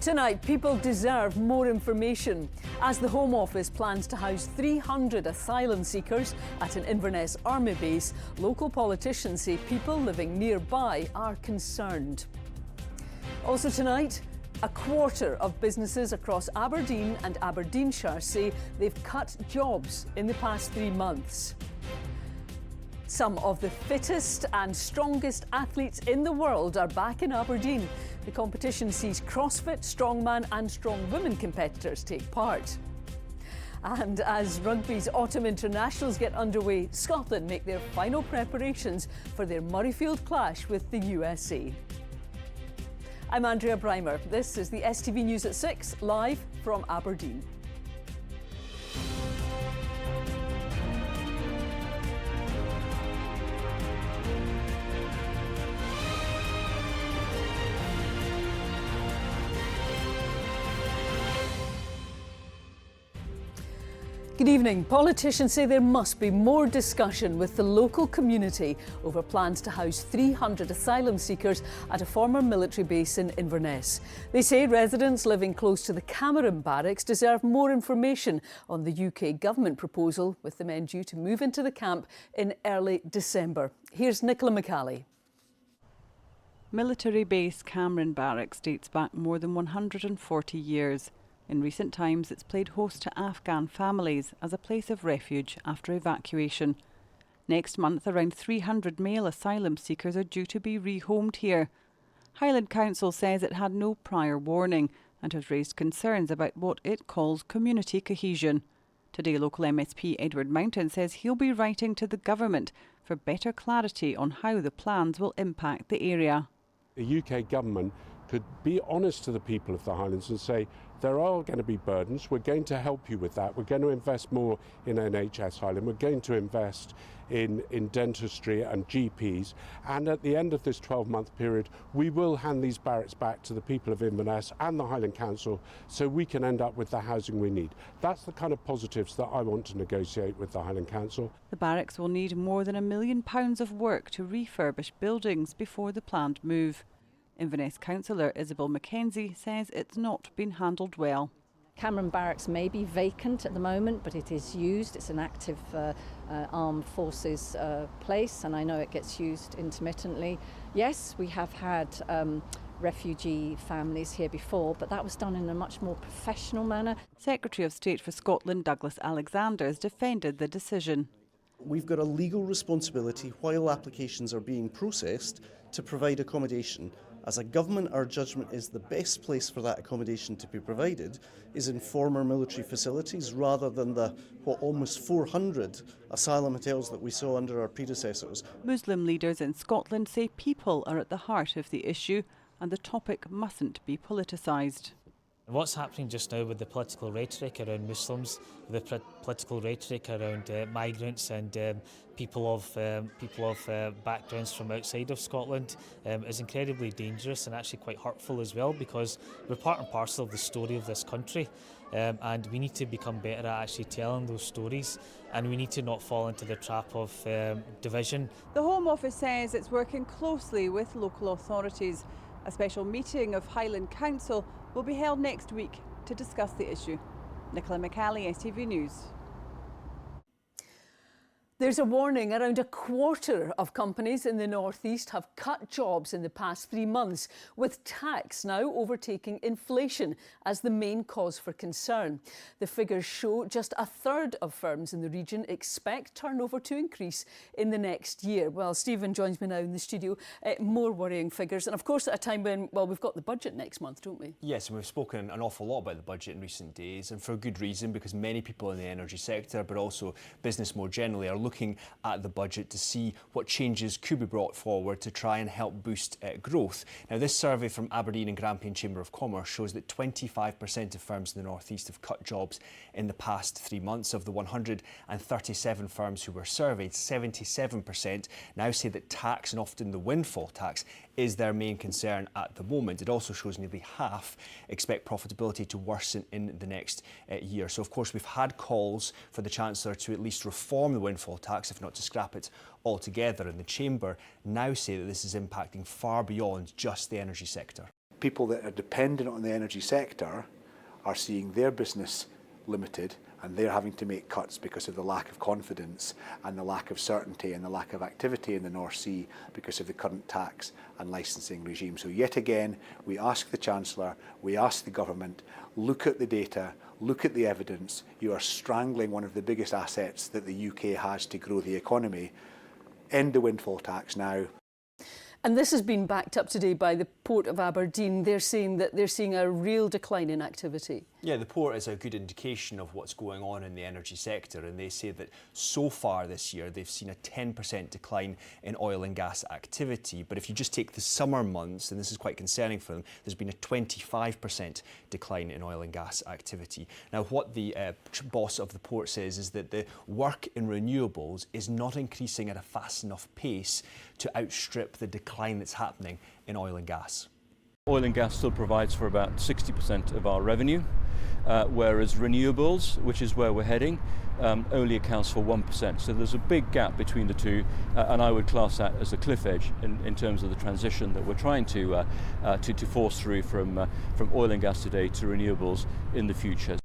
Tonight, people deserve more information. As the Home Office plans to house 300 asylum seekers at an Inverness army base, local politicians say people living nearby are concerned. Also tonight, a quarter of businesses across Aberdeen and Aberdeenshire say they've cut jobs in the past 3 months. Some of the fittest and strongest athletes in the world are back in Aberdeen. The competition sees CrossFit, strongman and strongwomen competitors take part. And as rugby's autumn internationals get underway, Scotland make their final preparations for their Murrayfield clash with the USA. I'm Andrea Breimer. This is the STV News at 6, live from Aberdeen. Good evening. Politicians say there must be more discussion with the local community over plans to house 300 asylum seekers at a former military base in Inverness. They say residents living close to the Cameron barracks deserve more information on the UK government proposal, with the men due to move into the camp in early December. Here's Nicola McCally. Military base Cameron Barracks dates back more than 140 years. In recent times, it's played host to Afghan families as a place of refuge after evacuation. Next month, around 300 male asylum seekers are due to be rehomed here. Highland Council says it had no prior warning and has raised concerns about what it calls community cohesion. Today, local MSP Edward Mountain says he'll be writing to the government for better clarity on how the plans will impact the area. The UK government could be honest to the people of the Highlands and say, there are going to be burdens, we're going to help you with that, we're going to invest more in NHS Highland, we're going to invest in dentistry and GPs, and at the end of this 12-month period we will hand these barracks back to the people of Inverness and the Highland Council so we can end up with the housing we need. That's the kind of positives that I want to negotiate with the Highland Council. The barracks will need more than £1 million of work to refurbish buildings before the planned move. Inverness councillor Isabel Mackenzie says it's not been handled well. Cameron Barracks may be vacant at the moment, but it is used. It's an active armed forces place, and I know it gets used intermittently. Yes, we have had refugee families here before, but that was done in a much more professional manner. Secretary of State for Scotland Douglas Alexander has defended the decision. We've got a legal responsibility while applications are being processed to provide accommodation. As a government, our judgment is the best place for that accommodation to be provided is in former military facilities rather than the almost 400 asylum hotels that we saw under our predecessors. Muslim leaders in Scotland say people are at the heart of the issue and the topic mustn't be politicised. What's happening just now with the political rhetoric around Muslims, the political rhetoric around migrants and people of backgrounds from outside of Scotland is incredibly dangerous and actually quite hurtful as well, because we're part and parcel of the story of this country, and we need to become better at actually telling those stories, and we need to not fall into the trap of division. The Home Office says it's working closely with local authorities. A special meeting of Highland Council will be held next week to discuss the issue. Nicola McCally, STV News. There's a warning. Around a quarter of companies in the North East have cut jobs in the past 3 months, with tax now overtaking inflation as the main cause for concern. The figures show just a third of firms in the region expect turnover to increase in the next year. Well, Stephen joins me now in the studio. More worrying figures, and of course at a time when, well, we've got the budget next month, don't we? Yes, and we've spoken an awful lot about the budget in recent days, and for a good reason, because many people in the energy sector, but also business more generally, are looking at the budget to see what changes could be brought forward to try and help boost growth. Now, this survey from Aberdeen and Grampian Chamber of Commerce shows that 25% of firms in the North East have cut jobs in the past 3 months. Of the 137 firms who were surveyed, 77% now say that tax, and often the windfall tax, is their main concern at the moment. It also shows nearly half expect profitability to worsen in the next year. So, of course, we've had calls for the Chancellor to at least reform the windfall tax, if not to scrap it altogether. And the Chamber now say that this is impacting far beyond just the energy sector. people that are dependent on the energy sector are seeing their business limited, and they're having to make cuts because of the lack of confidence and the lack of certainty and the lack of activity in the North Sea because of the current tax and licensing regime. So yet again, we ask the Chancellor, we ask the government, look at the data, look at the evidence. You are strangling one of the biggest assets that the UK has to grow the economy. End the windfall tax now. And this has been backed up today by the Port of Aberdeen. They're saying that they're seeing a real decline in activity. Yeah, the port is a good indication of what's going on in the energy sector, and they say that so far this year they've seen a 10% decline in oil and gas activity. But if you just take the summer months, and this is quite concerning for them, there's been a 25% decline in oil and gas activity. Now, what the boss of the port says is that the work in renewables is not increasing at a fast enough pace to outstrip the decline that's happening in oil and gas. Oil and gas still provides for about 60% of our revenue, whereas renewables, which is where we're heading, only accounts for 1%. So there's a big gap between the two, and I would class that as a cliff edge in terms of the transition that we're trying to force through from oil and gas today to renewables in the future.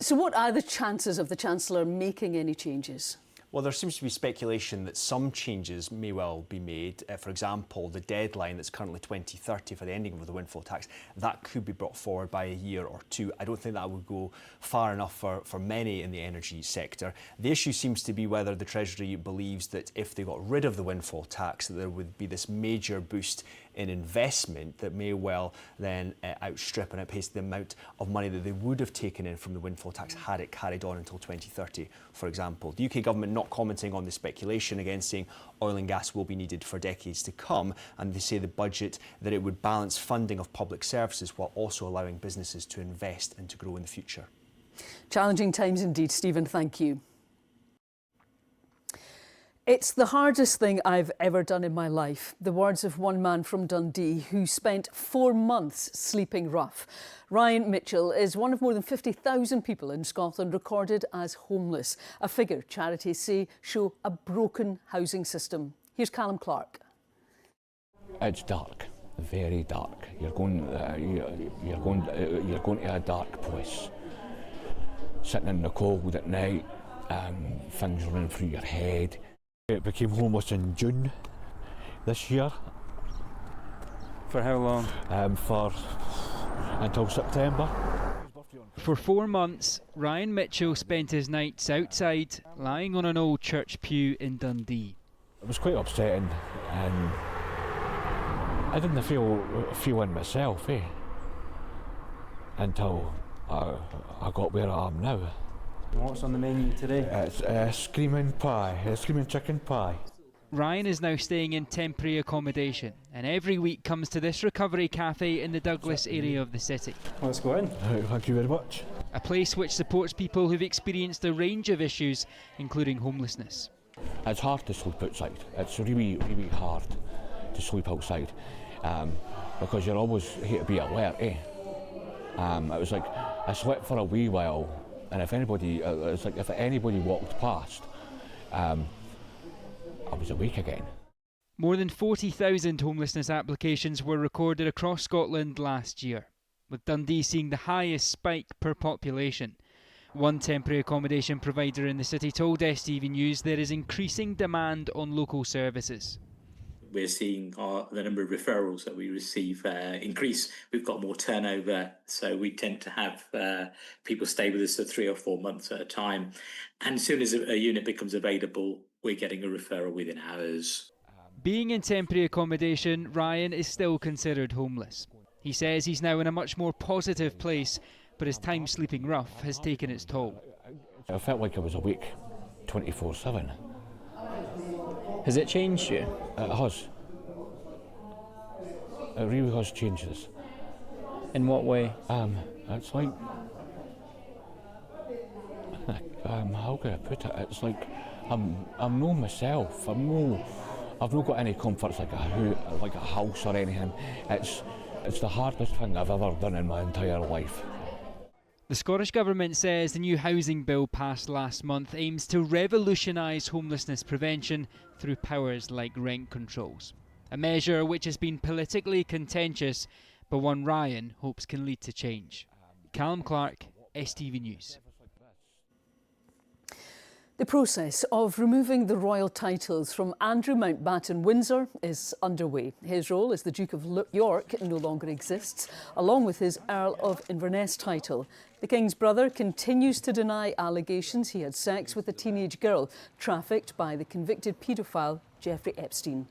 So what are the chances of the Chancellor making any changes? Well, there seems to be speculation that some changes may well be made. For example, the deadline that's currently 2030 for the ending of the windfall tax, that could be brought forward by a year or two. I don't think that would go far enough for many in the energy sector. The issue seems to be whether the Treasury believes that if they got rid of the windfall tax, that there would be this major boost in investment that may well then outstrip and outpace the amount of money that they would have taken in from the windfall tax had it carried on until 2030, for example. The UK government not commenting on the speculation, again saying oil and gas will be needed for decades to come, and they say the budget that it would balance funding of public services while also allowing businesses to invest and to grow in the future. Challenging times indeed, Stephen, thank you. It's the hardest thing I've ever done in my life. The words of one man from Dundee who spent 4 months sleeping rough. Ryan Mitchell is one of more than 50,000 people in Scotland recorded as homeless, a figure charities say show a broken housing system. Here's Callum Clark. It's dark, very dark. You're going to a dark place. Sitting in the cold at night, things running through your head. I became homeless in June this year. For how long? Until September. For 4 months, Ryan Mitchell spent his nights outside, lying on an old church pew in Dundee. It was quite upsetting, and I didn't feel in myself, until I got where I am now. What's on the menu today? It's screaming chicken pie. Ryan is now staying in temporary accommodation and every week comes to this recovery cafe in the Douglas area of the city. Let's go in. Thank you very much. A place which supports people who've experienced a range of issues, including homelessness. It's hard to sleep outside. It's really, really hard to sleep outside because you're always here to be alert. It was like I slept for a wee while, and if anybody walked past, I was awake again. More than 40,000 homelessness applications were recorded across Scotland last year, with Dundee seeing the highest spike per population. One temporary accommodation provider in the city told STV News there is increasing demand on local services. We're seeing the number of referrals that we receive increase. We've got more turnover, so we tend to have people stay with us for 3 or 4 months at a time. And as soon as a unit becomes available, we're getting a referral within hours. Being in temporary accommodation, Ryan is still considered homeless. He says he's now in a much more positive place, but his time sleeping rough has taken its toll. I felt like I was awake 24/7. Has it changed you? It has. It really has changed us. In what way? It's like, how can I put it? It's like I'm not myself. I've not got any comforts like a house or anything. It's the hardest thing I've ever done in my entire life. The Scottish Government says the new housing bill passed last month aims to revolutionise homelessness prevention through powers like rent controls. A measure which has been politically contentious, but one Ryan hopes can lead to change. Callum Clark, STV News. The process of removing the royal titles from Andrew Mountbatten Windsor is underway. His role as the Duke of York no longer exists, along with his Earl of Inverness title. The King's brother continues to deny allegations he had sex with a teenage girl trafficked by the convicted paedophile Jeffrey Epstein.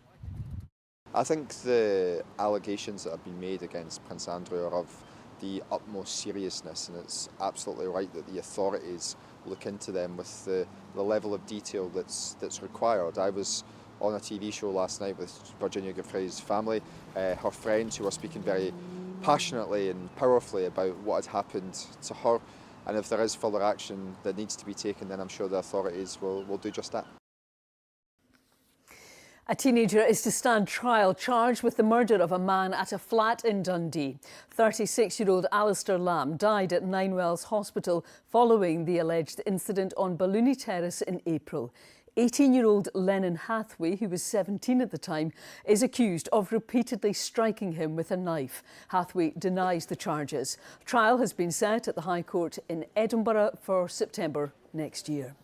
I think the allegations that have been made against Prince Andrew are of the utmost seriousness, and it's absolutely right that the authorities look into them with the level of detail that's required. I was on a TV show last night with Virginia Giuffre's family, her friends, who were speaking very passionately and powerfully about what had happened to her, and if there is further action that needs to be taken, then I'm sure the authorities will do just that. A teenager is to stand trial charged with the murder of a man at a flat in Dundee. 36-year-old Alistair Lamb died at Ninewells Hospital following the alleged incident on Balloony Terrace in April. 18-year-old Lennon Hathaway, who was 17 at the time, is accused of repeatedly striking him with a knife. Hathaway denies the charges. Trial has been set at the High Court in Edinburgh for September next year.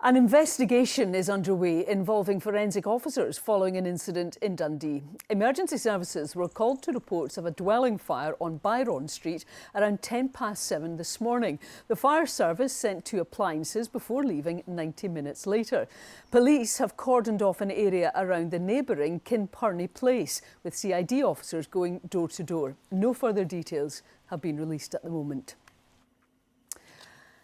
An investigation is underway involving forensic officers following an incident in Dundee. Emergency services were called to reports of a dwelling fire on Byron Street around 7:10 this morning. The fire service sent 2 appliances before leaving 90 minutes later. Police have cordoned off an area around the neighbouring Kinpurney Place, with CID officers going door to door. No further details have been released at the moment.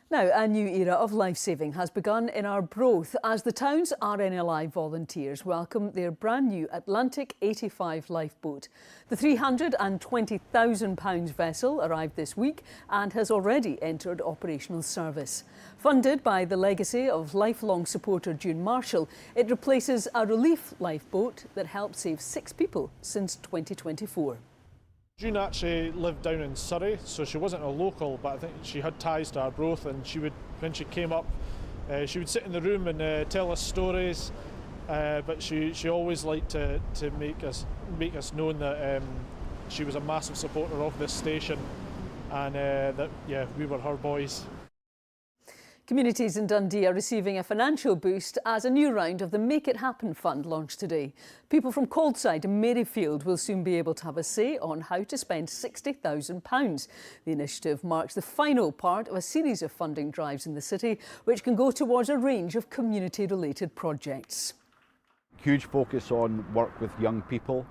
Now, a new era of life-saving has begun in Arbroath as the town's RNLI volunteers welcome their brand new Atlantic 85 lifeboat. The £320,000 vessel arrived this week and has already entered operational service. Funded by the legacy of lifelong supporter June Marshall, it replaces a relief lifeboat that helped save 6 people since 2024. June actually lived down in Surrey, so she wasn't a local, but I think she had ties to Arbroath, and she would, when she came up, she would sit in the room and tell us stories, but she always liked to make us known that she was a massive supporter of this station, and that we were her boys. Communities in Dundee are receiving a financial boost as a new round of the Make It Happen Fund launched today. People from Coldside and Maryfield will soon be able to have a say on how to spend £60,000. The initiative marks the final part of a series of funding drives in the city, which can go towards a range of community-related projects. Huge focus on work with young people.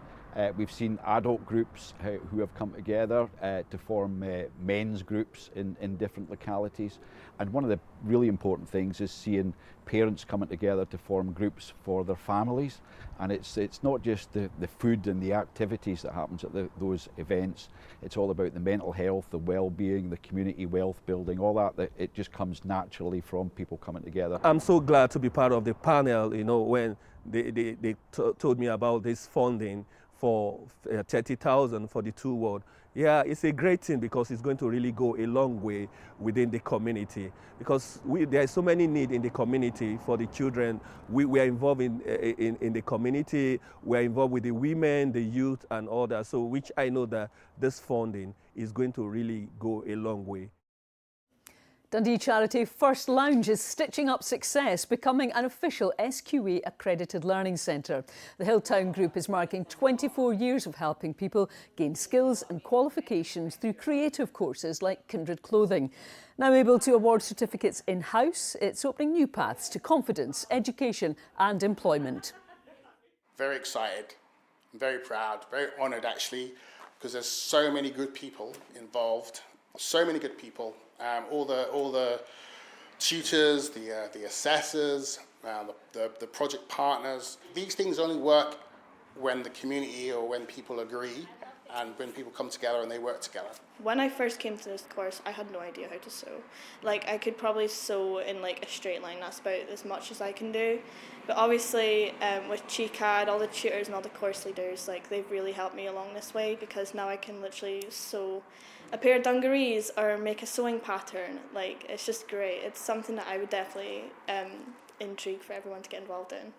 We've seen adult groups who have come together to form men's groups in different localities. And one of the really important things is seeing parents coming together to form groups for their families. And it's not just the food and the activities that happens at those events. It's all about the mental health, the well-being, the community wealth building, all that it just comes naturally from people coming together. I'm so glad to be part of the panel, when they told me about this funding for 30,000 for the 2 ward. Yeah, it's a great thing because it's going to really go a long way within the community, because there is so many need in the community for the children. We are involved in the community. We are involved with the women, the youth, and all that. So which I know that this funding is going to really go a long way. Dundee charity First Lounge is stitching up success, becoming an official SQA accredited learning centre. The Hilltown Group is marking 24 years of helping people gain skills and qualifications through creative courses like Kindred Clothing. Now able to award certificates in-house, it's opening new paths to confidence, education and employment. Very excited, very proud, very honoured actually, because there's so many good people involved, so many good people. All the tutors, the assessors, the project partners. These things only work when the community or when people agree and when people come together and they work together. When I first came to this course, I had no idea how to sew. I could probably sew in a straight line. That's about as much as I can do. But obviously, with CHICAD, all the tutors and all the course leaders, they've really helped me along this way, because now I can literally sew a pair of dungarees or make a sewing pattern. It's just great. It's something that I would definitely intrigue for everyone to get involved in.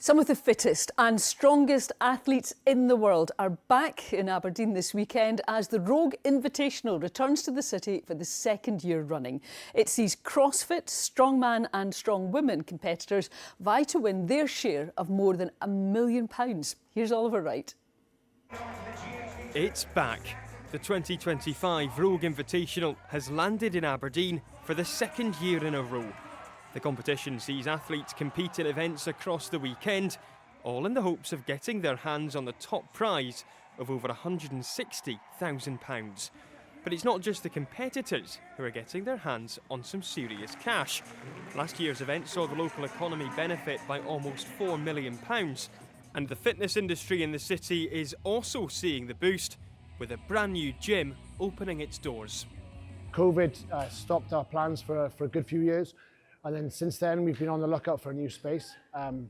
Some of the fittest and strongest athletes in the world are back in Aberdeen this weekend as the Rogue Invitational returns to the city for the second year running. It sees CrossFit, strongman and strongwomen competitors vie to win their share of more than £1 million. Here's Oliver Wright. It's back. The 2025 Rogue Invitational has landed in Aberdeen for the second year in a row. The competition sees athletes compete in events across the weekend, all in the hopes of getting their hands on the top prize of over £160,000. But it's not just the competitors who are getting their hands on some serious cash. Last year's event saw the local economy benefit by almost £4 million, and the fitness industry in the city is also seeing the boost, with a brand new gym opening its doors. COVID stopped our plans for a good few years. And then since then, we've been on the lookout for a new space. And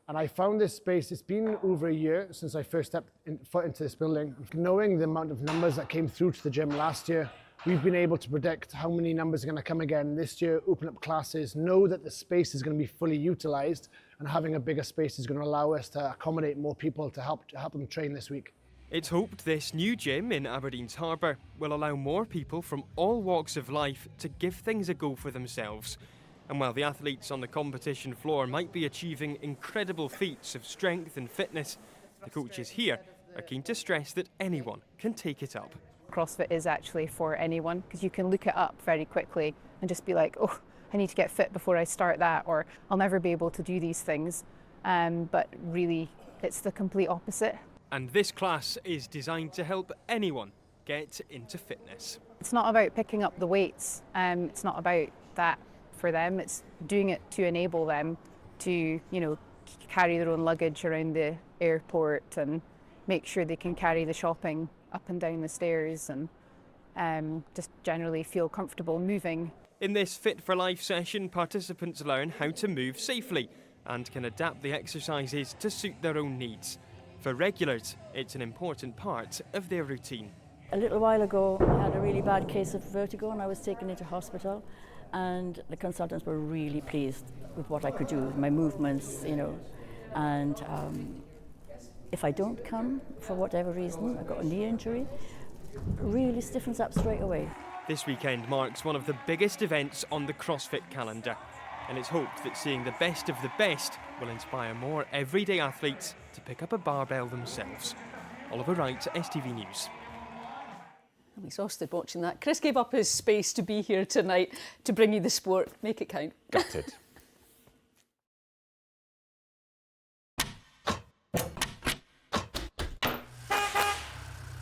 I found this space, it's been over a year since I first stepped foot into this building. Knowing the amount of numbers that came through to the gym last year, we've been able to predict how many numbers are going to come again this year, open up classes, know that the space is going to be fully utilised, and having a bigger space is going to allow us to accommodate more people to help them train this week. It's hoped this new gym in Aberdeen's harbour will allow more people from all walks of life to give things a go for themselves. And while the athletes on the competition floor might be achieving incredible feats of strength and fitness, the coaches here are keen to stress that anyone can take it up. CrossFit is actually for anyone, because you can look it up very quickly and just be like, oh, I need to get fit before I start that, or I'll never be able to do these things. But really, it's the complete opposite. And this class is designed to help anyone get into fitness. It's not about picking up the weights. It's not about that for them. It's doing it to enable them to, carry their own luggage around the airport and make sure they can carry the shopping up and down the stairs and just generally feel comfortable moving. In this Fit for Life session, participants learn how to move safely and can adapt the exercises to suit their own needs. For regulars, it's an important part of their routine. A little while ago, I had a really bad case of vertigo and I was taken into hospital, and the consultants were really pleased with what I could do, with my movements, and if I don't come for whatever reason, I've got a knee injury, it really stiffens up straight away. This weekend marks one of the biggest events on the CrossFit calendar, and it's hoped that seeing the best of the best will inspire more everyday athletes to pick up a barbell themselves. Oliver Wright, STV News. I'm exhausted watching that. Chris gave up his space to be here tonight to bring you the sport. Make it count. Gutted.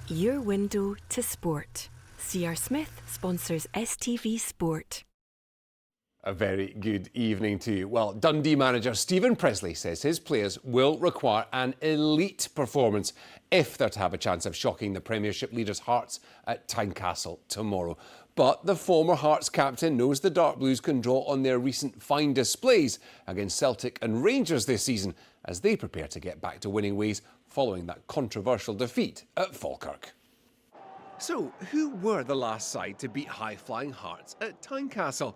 Your window to sport. C.R. Smith sponsors STV Sport. A very good evening to you. Well, Dundee manager Stephen Presley says his players will require an elite performance if they're to have a chance of shocking the Premiership leaders' Hearts at Tynecastle tomorrow. But the former Hearts captain knows the Dark Blues can draw on their recent fine displays against Celtic and Rangers this season as they prepare to get back to winning ways following that controversial defeat at Falkirk. So, who were the last side to beat high-flying Hearts at Tynecastle?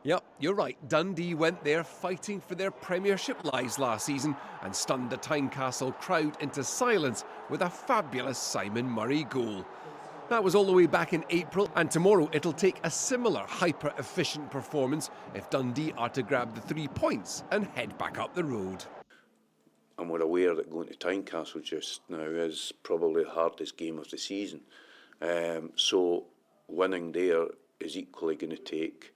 Yep, you're right. Dundee went there fighting for their Premiership lives last season and stunned the Tynecastle crowd into silence with a fabulous Simon Murray goal. That was all the way back in April, and tomorrow it'll take a similar hyper-efficient performance if Dundee are to grab the 3 points and head back up the road. And we're aware that going to Tynecastle just now is probably the hardest game of the season. So winning there is equally going to take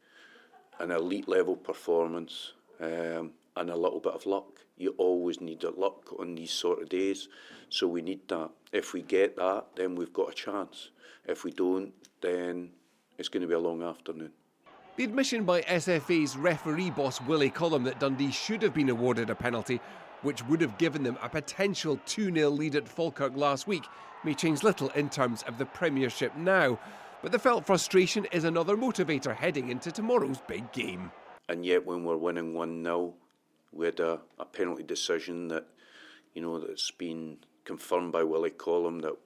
an elite level performance and a little bit of luck. You always need luck on these sort of days, so we need that. If we get that, then we've got a chance. If we don't, then it's going to be a long afternoon. The admission by SFA's referee boss Willie Collum that Dundee should have been awarded a penalty, which would have given them a potential 2-0 lead at Falkirk last week, may change little in terms of the Premiership now. But the felt frustration is another motivator heading into tomorrow's big game. And yet when we're winning 1-0, we had a penalty decision that, that's been confirmed by Willie Collum that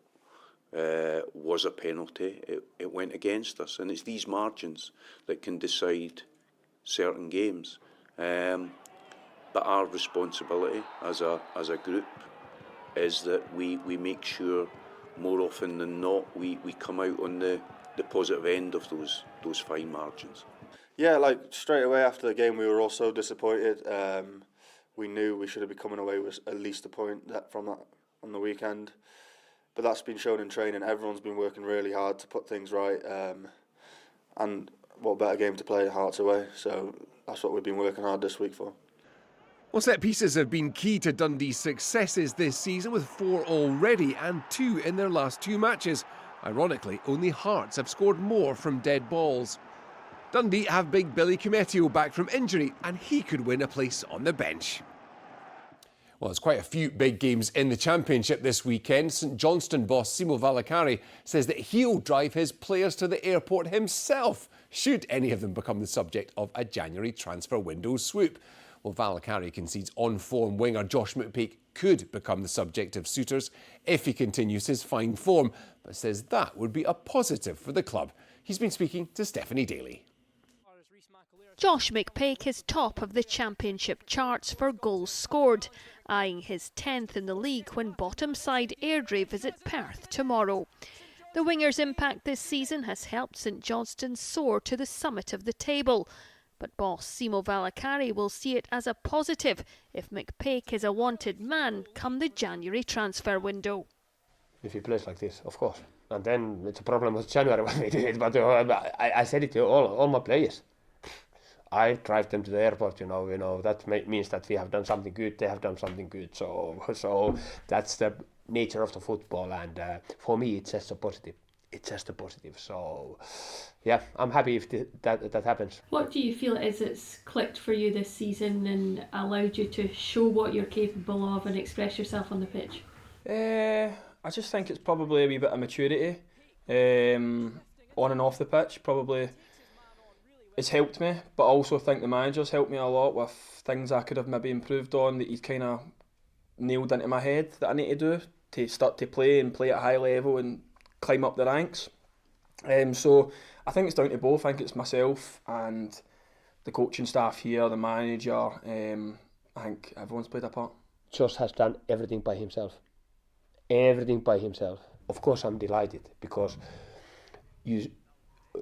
was a penalty. It went against us, and it's these margins that can decide certain games. But But our responsibility as a group is that we make sure more often than not we come out on the positive end of those fine margins. Yeah, like straight away after the game we were all so disappointed. We knew we should have been coming away with at least a point from that on the weekend. But that's been shown in training. Everyone's been working really hard to put things right. And what better game to play, Hearts away. So that's what we've been working hard this week for. Well, set pieces have been key to Dundee's successes this season, with 4 already and 2 in their last 2 matches. Ironically, only Hearts have scored more from dead balls. Dundee have big Billy Koumetio back from injury, and he could win a place on the bench. Well, there's quite a few big games in the Championship this weekend. St Johnstone boss Simo Valakari says that he'll drive his players to the airport himself, should any of them become the subject of a January transfer window swoop. Well, Valakari concedes on-form winger Josh McPake could become the subject of suitors if he continues his fine form, but says that would be a positive for the club. He's been speaking to Stephanie Daly. Josh McPake is top of the Championship charts for goals scored, eyeing his 10th in the league when bottom side Airdrie visit Perth tomorrow. The winger's impact this season has helped St Johnstone soar to the summit of the table. But boss Simo Valakari will see it as a positive if McPake is a wanted man come the January transfer window. If he plays like this, of course. And then it's a problem with January when we do it. But I said it to all my players. I drive them to the airport, you know that means that we have done something good, they have done something good. So that's the nature of the football, and for me it's just a positive. It's just a positive. So yeah, I'm happy if that happens. What do you feel is it's clicked for you this season and allowed you to show what you're capable of and express yourself on the pitch? I just think it's probably a wee bit of maturity on and off the pitch. Probably it's helped me, but I also think the manager's helped me a lot with things I could have maybe improved on that he's kind of nailed into my head that I need to do to start to play and play at a high level and climb up the ranks. So I think it's down to both. I think it's myself and the coaching staff here, the manager. I think everyone's played a part. Josh has done everything by himself. Everything by himself. Of course I'm delighted because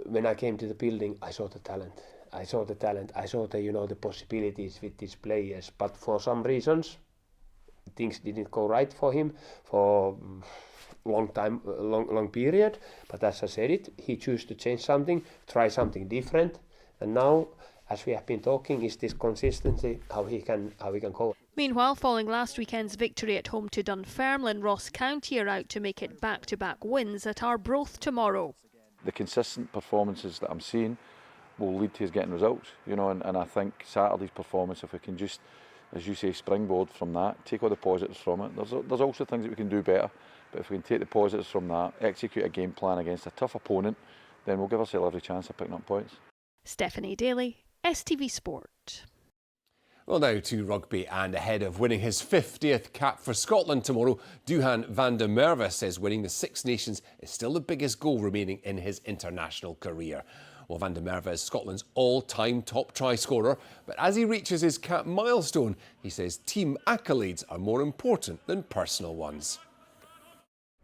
when I came to the building I saw the talent. I saw the the possibilities with these players, but for some reasons things didn't go right for him for long period. But as I said it, he chose to change something, try something different, and now, as we have been talking, is this consistency how he can go. Meanwhile, following last weekend's victory at home to Dunfermline, Ross County are out to make it back-to-back wins at Arbroath tomorrow. The consistent performances that I'm seeing will lead to us getting results, and I think Saturday's performance, if we can just, as you say, springboard from that, take all the positives from it. There's also things that we can do better, but if we can take the positives from that, execute a game plan against a tough opponent, then we'll give ourselves every chance of picking up points. Stephanie Daly, STV Sport. Well, now to rugby, and ahead of winning his 50th cap for Scotland tomorrow, Duhan van der Merwe says winning the Six Nations is still the biggest goal remaining in his international career. Well, van der Merwe is Scotland's all-time top try scorer, but as he reaches his cap milestone, he says team accolades are more important than personal ones.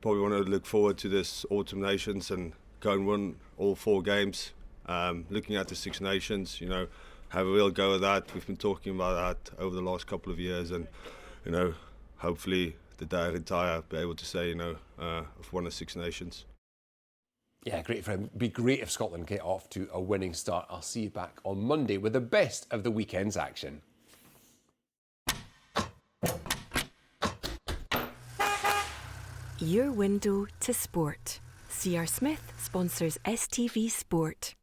Probably want to look forward to this Autumn Nations and go and win all 4 games. Looking at the Six Nations, have a real go at that. We've been talking about that over the last couple of years, and hopefully the day I retire, I'll be able to say I've won the Six Nations. Yeah, great for him. It'd be great if Scotland get off to a winning start. I'll see you back on Monday with the best of the weekend's action. Your window to sport. C.R. Smith sponsors STV Sport.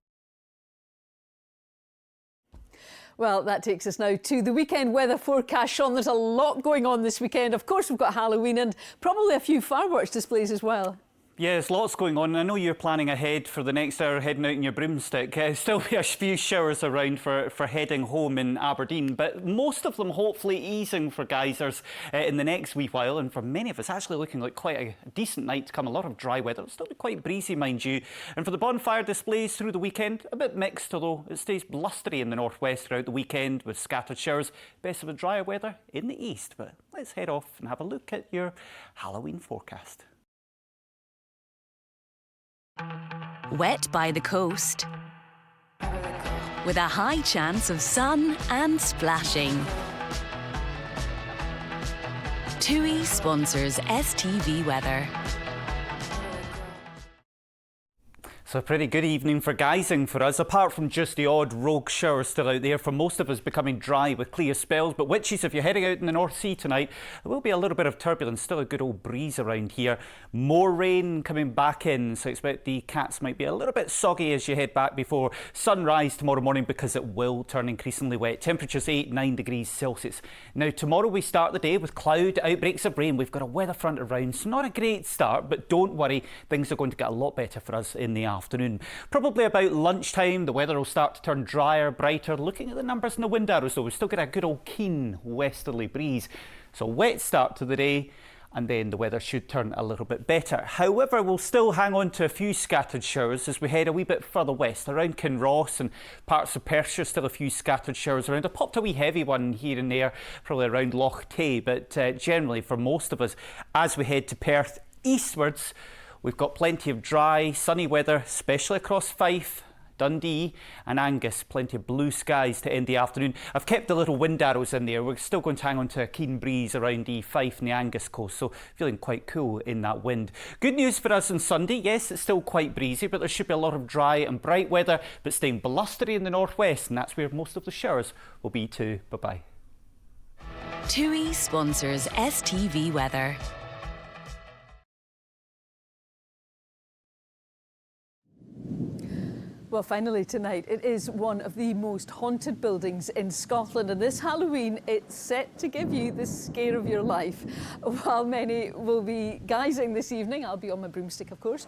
Well, that takes us now to the weekend weather forecast. Sean, there's a lot going on this weekend. Of course, we've got Halloween and probably a few fireworks displays as well. Yeah, there's lots going on. I know you're planning ahead for the next hour, heading out in your broomstick. Still be a few showers around for heading home in Aberdeen, but most of them hopefully easing for geysers in the next wee while. And for many of us, actually looking like quite a decent night to come. A lot of dry weather. It'll still be quite breezy, mind you. And for the bonfire displays through the weekend, a bit mixed, although it stays blustery in the northwest throughout the weekend with scattered showers. Best of the drier weather in the east. But let's head off and have a look at your Halloween forecast. Wet by the coast, with a high chance of sun and splashing. TUI sponsors STV Weather. So a pretty good evening for geysing for us, apart from just the odd rogue shower still out there. For most of us becoming dry with clear spells. But witches, if you're heading out in the North Sea tonight, there will be a little bit of turbulence, still a good old breeze around here. More rain coming back in, so expect the cats might be a little bit soggy as you head back before sunrise tomorrow morning, because it will turn increasingly wet. Temperatures 8-9 degrees Celsius. Now tomorrow we start the day with cloud, outbreaks of rain. We've got a weather front around, so not a great start, but don't worry, things are going to get a lot better for us in the afternoon. Probably about lunchtime, the weather will start to turn drier, brighter. Looking at the numbers in the wind arrows though, we've still got a good old keen westerly breeze. So wet start to the day, and then the weather should turn a little bit better. However, we'll still hang on to a few scattered showers as we head a wee bit further west. Around Kinross and parts of Perthshire, still a few scattered showers around. I popped a wee heavy one here and there, probably around Loch Tay, but generally for most of us, as we head to Perth eastwards, we've got plenty of dry, sunny weather, especially across Fife, Dundee and Angus. Plenty of blue skies to end the afternoon. I've kept the little wind arrows in there. We're still going to hang on to a keen breeze around the Fife and the Angus coast, so feeling quite cool in that wind. Good news for us on Sunday. Yes, it's still quite breezy, but there should be a lot of dry and bright weather, but staying blustery in the northwest, and that's where most of the showers will be too. Bye-bye. TUI sponsors STV Weather. Well, finally tonight, it is one of the most haunted buildings in Scotland, and this Halloween it's set to give you the scare of your life. While many will be geysing this evening, I'll be on my broomstick of course,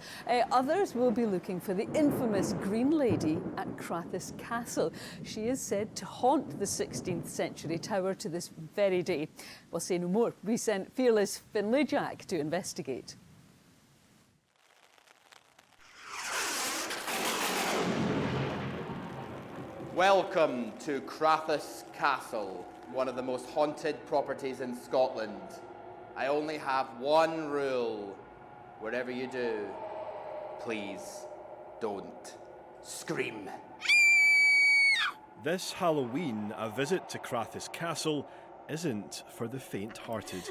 others will be looking for the infamous Green Lady at Crathes Castle. She is said to haunt the 16th century tower to this very day. We'll say no more. We sent fearless Finlay Jack to investigate. Welcome to Crathes Castle, one of the most haunted properties in Scotland. I only have one rule. Whatever you do, please don't scream. This Halloween, a visit to Crathes Castle isn't for the faint-hearted.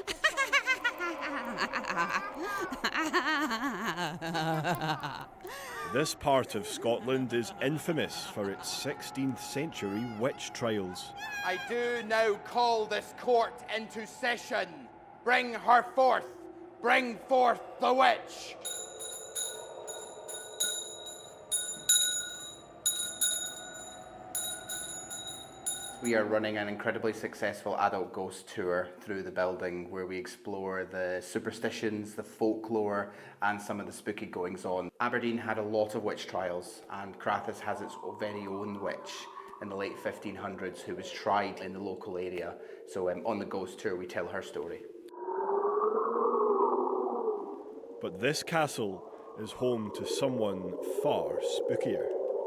This part of Scotland is infamous for its 16th century witch trials. I do now call this court into session. Bring her forth. Bring forth the witch. We are running an incredibly successful adult ghost tour through the building where we explore the superstitions, the folklore and some of the spooky goings-on. Aberdeen had a lot of witch trials, and Crathes has its very own witch in the late 1500s who was tried in the local area. So on the ghost tour we tell her story. But this castle is home to someone far spookier.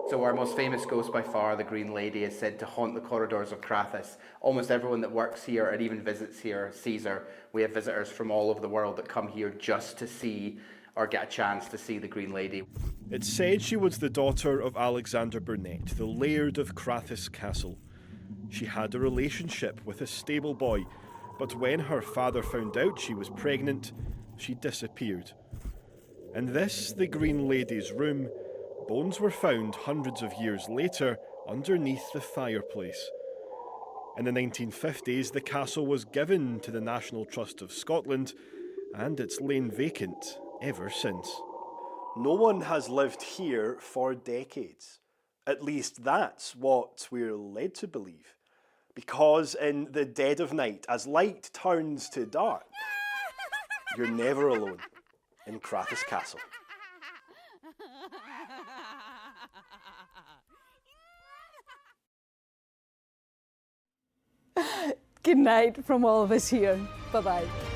So our most famous ghost by far, the Green Lady, is said to haunt the corridors of Crathes. Almost everyone that works here and even visits here sees her. We have visitors from all over the world that come here just to see or get a chance to see the Green Lady. It's said she was the daughter of Alexander Burnett, the laird of Crathes Castle. She had a relationship with a stable boy, but when her father found out she was pregnant, she disappeared. In this, the Green Lady's room, bones were found hundreds of years later underneath the fireplace. In the 1950s, the castle was given to the National Trust of Scotland, and it's lain vacant ever since. No one has lived here for decades. At least that's what we're led to believe. Because in the dead of night, as light turns to dark, you're never alone in Crathes Castle. Good night from all of us here. Bye-bye.